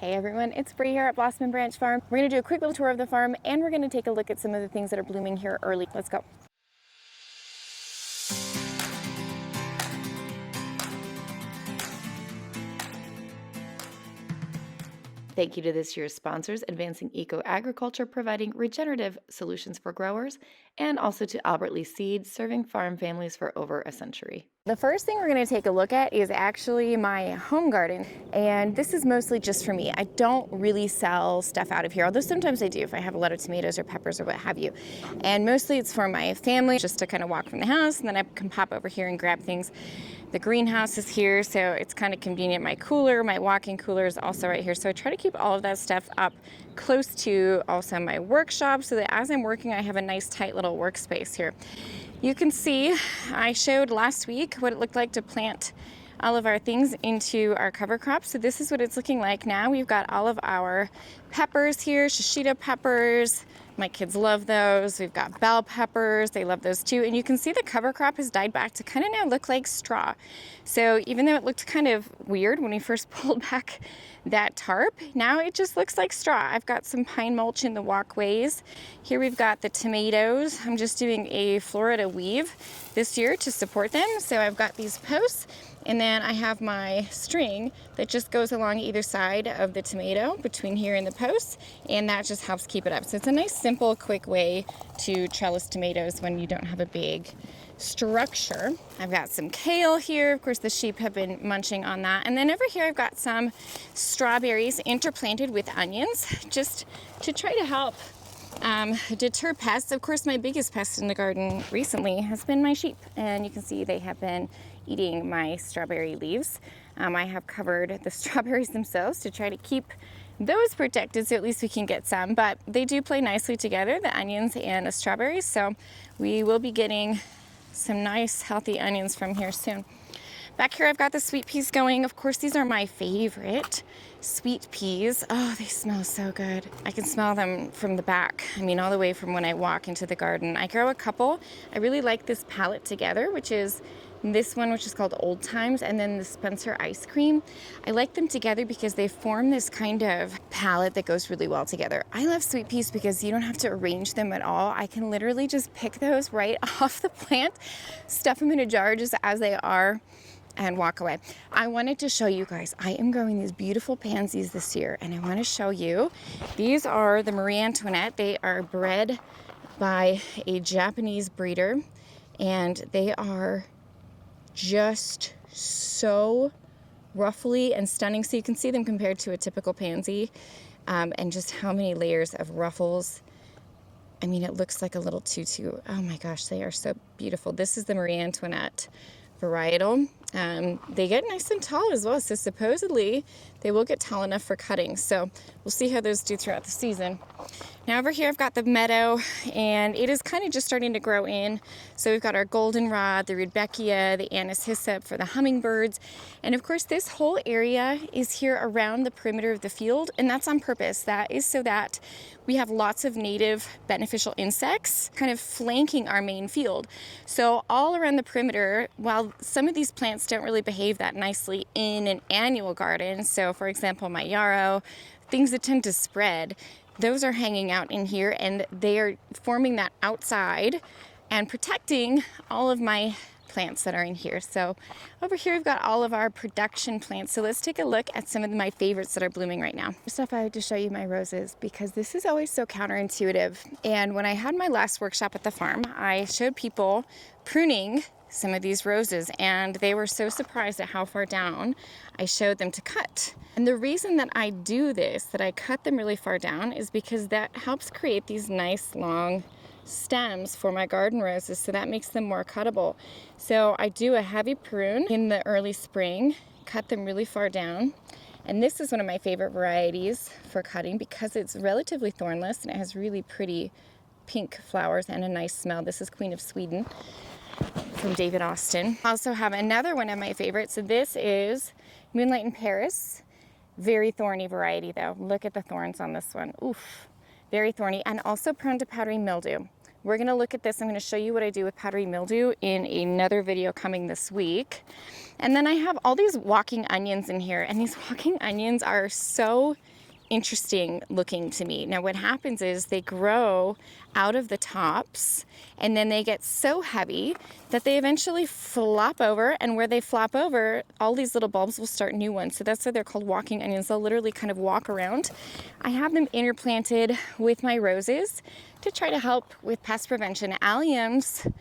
Hey everyone, it's Bree here at Blossom and Branch Farm. We're going to do a quick little tour of the farm and we're going to take a look at some of the things that are blooming here early. Let's go. Thank you to this year's sponsors, Advancing Eco-Agriculture, providing regenerative solutions for growers, and also to Albert Lee Seed, serving farm families for over a century. The first thing we're going to take a look at is actually my home garden, and this is mostly just for me. I don't really sell stuff out of here, although sometimes I do if I have a lot of tomatoes or peppers or what have you. And mostly it's for my family, just to kind of walk from the house, and then I can pop over here and grab things. The greenhouse is here, so it's kind of convenient. My cooler, my walk-in cooler is also right here. So I try to keep all of that stuff up close to also my workshop so that as I'm working, I have a nice tight little workspace here. You can see I showed last week what it looked like to plant all of our things into our cover crops. So this is what it's looking like now. We've got all of our peppers here, shishito peppers. My kids love those. We've got bell peppers. They love those too. And you can see the cover crop has died back to kind of now look like straw. So even though it looked kind of weird when we first pulled back that tarp, now it just looks like straw. I've got some pine mulch in the walkways. Here we've got the tomatoes. I'm just doing a Florida weave this year to support them. So I've got these posts, and then I have my string that just goes along either side of the tomato between here and the posts, and that just helps keep it up. So it's a nice, simple, quick way to trellis tomatoes when you don't have a big structure. I've got some kale here. Of course, the sheep have been munching on that. And then over here, I've got some strawberries interplanted with onions, just to try to help deter pests. Of course, my biggest pest in the garden recently has been my sheep, and you can see they have been eating my strawberry leaves. I have covered the strawberries themselves to try to keep those protected, so at least we can get some, but they do play nicely together, the onions and the strawberries, so we will be getting some nice healthy onions from here soon. Back here I've got the sweet peas going. Of course, these are my favorite sweet peas. Oh, they smell so good. I can smell them from the back. I mean, all the way from when I walk into the garden. I grow a couple. I really like this palette together, which is this one, which is called Old Times, and then the Spencer Ice Cream. I like them together because they form this kind of palette that goes really well together. I love sweet peas because you don't have to arrange them at all. I can literally just pick those right off the plant, stuff them in a jar just as they are, and walk away. I wanted to show you guys, I am growing these beautiful pansies this year, and I want to show you. These are the Marie Antoinette. They are bred by a Japanese breeder, and they are just so ruffly and stunning. So you can see them compared to a typical pansy, and just how many layers of ruffles. I mean, it looks like a little tutu. Oh my gosh, they are so beautiful. This is the Marie Antoinette varietal. They get nice and tall as well, so supposedly they will get tall enough for cutting. So we'll see how those do throughout the season. Now over here I've got the Meadow, and it is kind of just starting to grow in. So we've got our goldenrod, the rudbeckia, the anise hyssop for the hummingbirds, and of course this whole area is here around the perimeter of the field, and that's on purpose. That is so that we have lots of native beneficial insects kind of flanking our main field. So all around the perimeter, while some of these plants don't really behave that nicely in an annual garden, so for example my yarrow, things that tend to spread, those are hanging out in here, and they are forming that outside and protecting all of my plants that are in here. So over here we've got all of our production plants. So let's take a look at some of my favorites that are blooming right now. First off, I had to show you my roses because this is always so counterintuitive. And when I had my last workshop at the farm, I showed people pruning some of these roses, and they were so surprised at how far down I showed them to cut. And the reason that I do this, that I cut them really far down, is because that helps create these nice long stems for my garden roses, so that makes them more cuttable. So I do a heavy prune in the early spring, cut them really far down, and this is one of my favorite varieties for cutting because it's relatively thornless and it has really pretty pink flowers and a nice smell. This is Queen of Sweden from David Austin. I also have another one of my favorites. So this is Moonlight in Paris. Very thorny variety though. Look at the thorns on this one. Oof, very thorny, and also prone to powdery mildew. We're gonna look at this. I'm gonna show you what I do with powdery mildew in another video coming this week. And then I have all these walking onions in here, and these walking onions are so interesting looking to me. Now what happens is they grow out of the tops and then they get so heavy that they eventually flop over, and where they flop over, all these little bulbs will start new ones. So that's why they're called walking onions. They'll literally kind of walk around. I have them interplanted with my roses to try to help with pest prevention. Alliums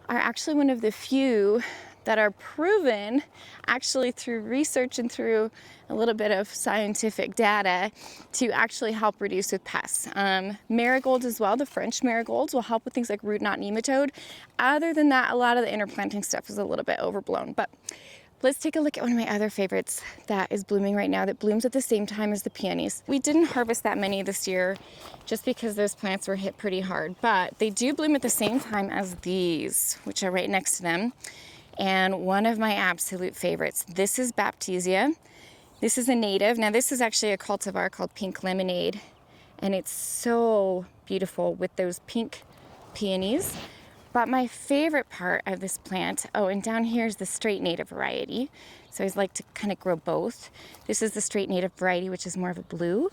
are actually one of the few that are proven, actually through research and through a little bit of scientific data, to actually help reduce with pests. Marigolds as well, the French marigolds will help with things like root knot nematode. Other than that, a lot of the interplanting stuff is a little bit overblown. But let's take a look at one of my other favorites that is blooming right now, that blooms at the same time as the peonies. We didn't harvest that many this year just because those plants were hit pretty hard, but they do bloom at the same time as these, which are right next to them. And one of my absolute favorites, this is Baptisia. This is a native. Now this is actually a cultivar called Pink Lemonade, and it's so beautiful with those pink peonies. But my favorite part of this plant, oh, and down here is the straight native variety. So I always like to kind of grow both. This is the straight native variety, which is more of a blue.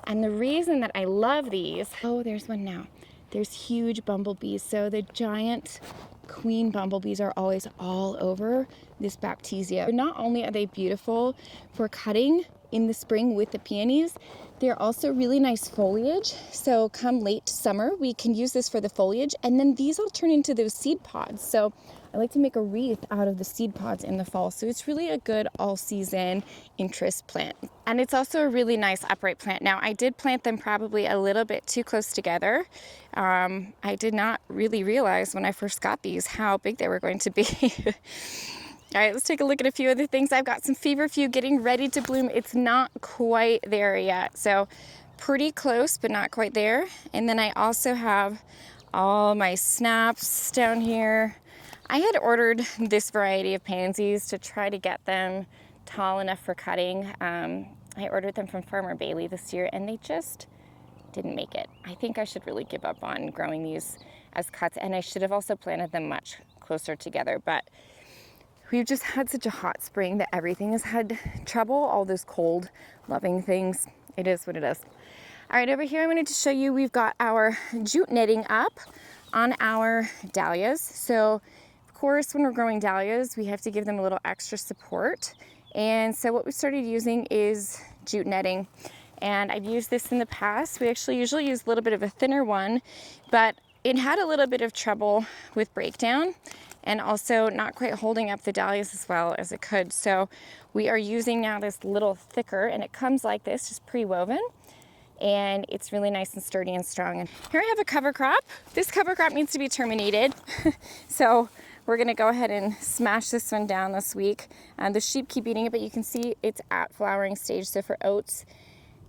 And the reason that I love these, oh, there's one now. There's huge bumblebees. So the giant queen bumblebees are always all over this Baptisia. Not only are they beautiful for cutting in the spring with the peonies, they're also really nice foliage. So come late summer, we can use this for the foliage, and then these will turn into those seed pods. So I like to make a wreath out of the seed pods in the fall. So it's really a good all-season interest plant. And it's also a really nice upright plant. Now, I did plant them probably a little bit too close together. I did not really realize when I first got these how big they were going to be. All right, let's take a look at a few other things. I've got some feverfew getting ready to bloom. It's not quite there yet, so pretty close, but not quite there. And then I also have all my snaps down here. I had ordered this variety of pansies to try to get them tall enough for cutting. I ordered them from Farmer Bailey this year, and they just didn't make it. I think I should really give up on growing these as cuts, and I should have also planted them much closer together, but we've just had such a hot spring that everything has had trouble, all those cold loving things. It is what it is. All right, over here I wanted to show you, we've got our jute netting up on our dahlias. So of course, when we're growing dahlias, we have to give them a little extra support. And so what we started using is jute netting. And I've used this in the past. We actually usually use a little bit of a thinner one, but it had a little bit of trouble with breakdown and also not quite holding up the dahlias as well as it could. So we are using now this little thicker, and it comes like this, just pre-woven. And it's really nice and sturdy and strong. And here I have a cover crop. This cover crop needs to be terminated. So we're gonna go ahead and smash this one down this week. The sheep keep eating it, but you can see it's at flowering stage. So for oats,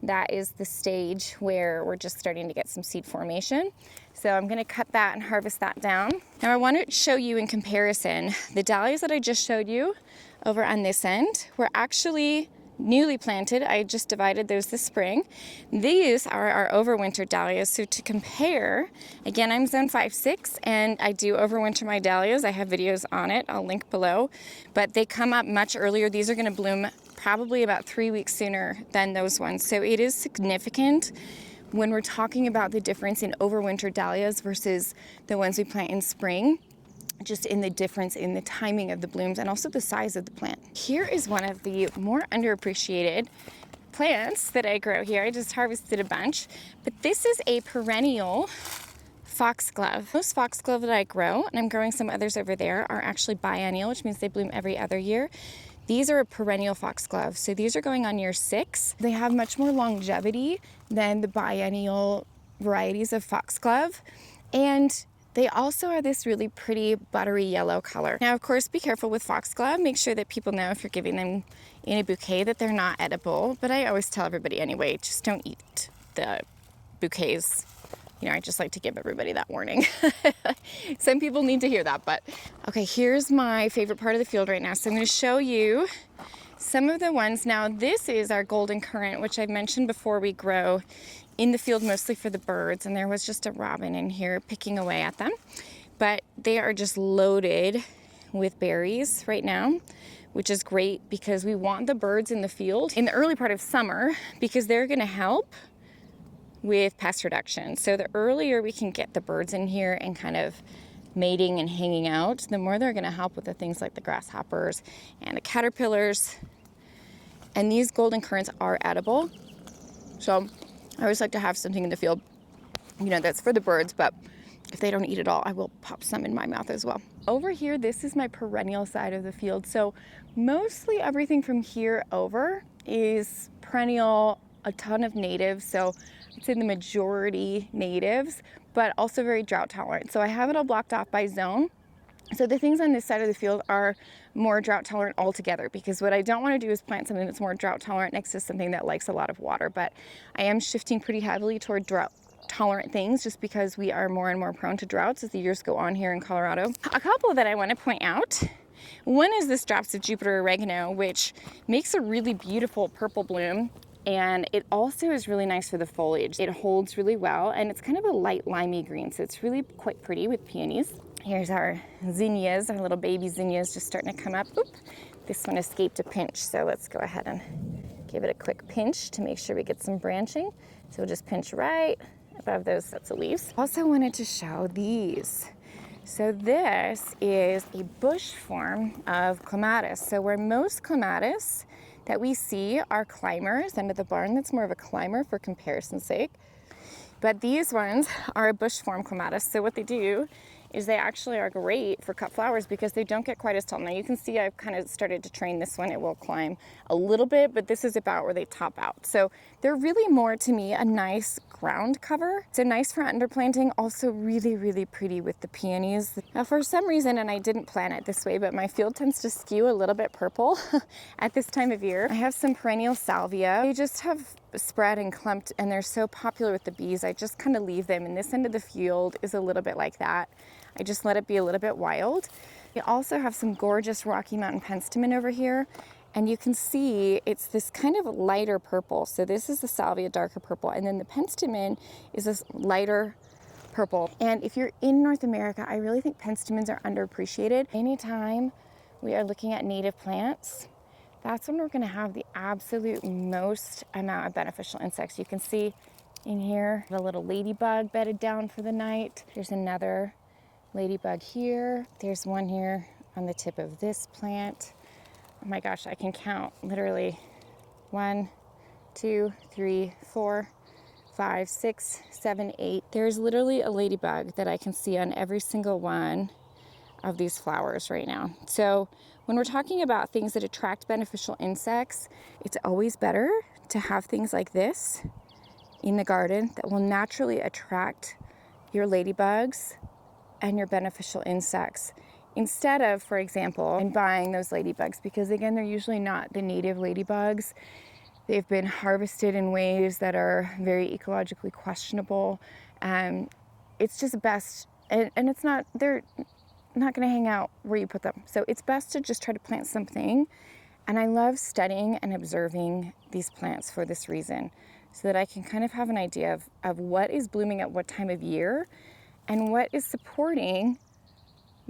that is the stage where we're just starting to get some seed formation. So I'm gonna cut that and harvest that down. Now I want to show you in comparison, the dahlias that I just showed you over on this end were actually newly planted. I just divided those this spring. These are our overwinter dahlias. So to compare, again, I'm zone 5-6 and I do overwinter my dahlias. I have videos on it, I'll link below, but they come up much earlier. These are gonna bloom probably about 3 weeks sooner than those ones. So it is significant when we're talking about the difference in overwinter dahlias versus the ones we plant in spring, just in the difference in the timing of the blooms and also the size of the plant. Here is one of the more underappreciated plants that I grow here. I just harvested a bunch, but this is a perennial foxglove. Most foxglove that I grow, and I'm growing some others over there, are actually biennial, which means they bloom every other year. These are a perennial foxglove. So these are going on year 6. They have much more longevity than the biennial varieties of foxglove. And they also are this really pretty buttery yellow color. Now, of course, be careful with foxglove. Make sure that people know if you're giving them in a bouquet that they're not edible. But I always tell everybody anyway, just don't eat the bouquets. You know, I just like to give everybody that warning. Some people need to hear that, but okay, here's my favorite part of the field right now. So I'm going to show you some of the ones. Now, this is our golden currant, which I've mentioned before we grow in the field mostly for the birds, and there was just a robin in here picking away at them. But they are just loaded with berries right now, which is great because we want the birds in the field in the early part of summer because they're going to help with pest reduction. So the earlier we can get the birds in here and kind of mating and hanging out, the more they're going to help with the things like the grasshoppers and the caterpillars. And these golden currants are edible. So I always like to have something in the field, you know, that's for the birds, but if they don't eat it all, I will pop some in my mouth as well. Over here, this is my perennial side of the field. So mostly everything from here over is perennial, a ton of natives. So I'd say the majority natives, but also very drought tolerant. So I have it all blocked off by zone. So the things on this side of the field are more drought tolerant altogether, because what I don't want to do is plant something that's more drought tolerant next to something that likes a lot of water. But I am shifting pretty heavily toward drought tolerant things just because we are more and more prone to droughts as the years go on here in Colorado. A couple that I want to point out. One is this Drops of Jupiter oregano, which makes a really beautiful purple bloom. And it also is really nice for the foliage. It holds really well, and it's kind of a light limey green, so it's really quite pretty with peonies. Here's our zinnias, our little baby zinnias just starting to come up. Oop, this one escaped a pinch, so let's go ahead and give it a quick pinch to make sure we get some branching. So we'll just pinch right above those sets of leaves. Also wanted to show these. So this is a bush form of clematis. So where most clematis that we see are climbers under the barn, that's more of a climber for comparison's sake. But these ones are a bush form clematis. So what they do is they actually are great for cut flowers because they don't get quite as tall. Now you can see I've kind of started to train this one. It will climb a little bit, but this is about where they top out. So they're really more, to me, a nice ground cover. So nice for underplanting, also really, really pretty with the peonies. Now for some reason, and I didn't plan it this way, but my field tends to skew a little bit purple at this time of year. I have some perennial salvia. They just have spread and clumped, and they're so popular with the bees. I just kind of leave them, and this end of the field is a little bit like that. I just let it be a little bit wild. We also have some gorgeous Rocky Mountain penstemon over here, and you can see it's this kind of lighter purple. So this is the salvia, darker purple, and then the penstemon is this lighter purple. And if you're in North America, I really think penstemons are underappreciated. Anytime we are looking at native plants, that's when we're going to have the absolute most amount of beneficial insects. You can see in here the little ladybug bedded down for the night. There's another ladybug here. There's one here on the tip of this plant. Oh my gosh, I can count literally 1, 2, 3, 4, 5, 6, 7, 8. There's literally a ladybug that I can see on every single one of these flowers right now. So when we're talking about things that attract beneficial insects, it's always better to have things like this in the garden that will naturally attract your ladybugs and your beneficial insects, instead of, for example, buying those ladybugs, because again, they're usually not the native ladybugs. They've been harvested in ways that are very ecologically questionable. It's just best, and it's not, they're not going to hang out where you put them. So it's best to just try to plant something. And I love studying and observing these plants for this reason, so that I can kind of have an idea of what is blooming at what time of year and what is supporting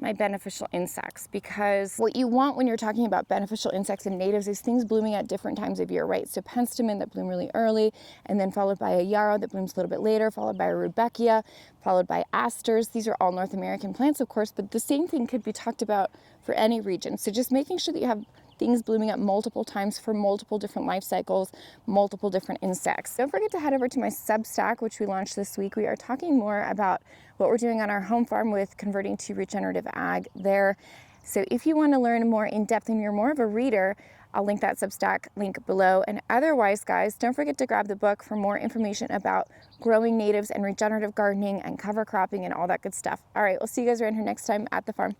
my beneficial insects. Because what you want when you're talking about beneficial insects and natives is things blooming at different times of year, right? So penstemon that bloom really early, and then followed by a yarrow that blooms a little bit later, followed by a rudbeckia, followed by asters. These are all North American plants, of course, but the same thing could be talked about for any region. So just making sure that you have things blooming at multiple times for multiple different life cycles, multiple different insects. Don't forget to head over to my Substack, which we launched this week. We are talking more about what we're doing on our home farm with converting to regenerative ag there. So if you want to learn more in depth and you're more of a reader, I'll link that Substack link below. And otherwise, guys, don't forget to grab the book for more information about growing natives and regenerative gardening and cover cropping and all that good stuff. All right, we'll see you guys around here next time at the farm.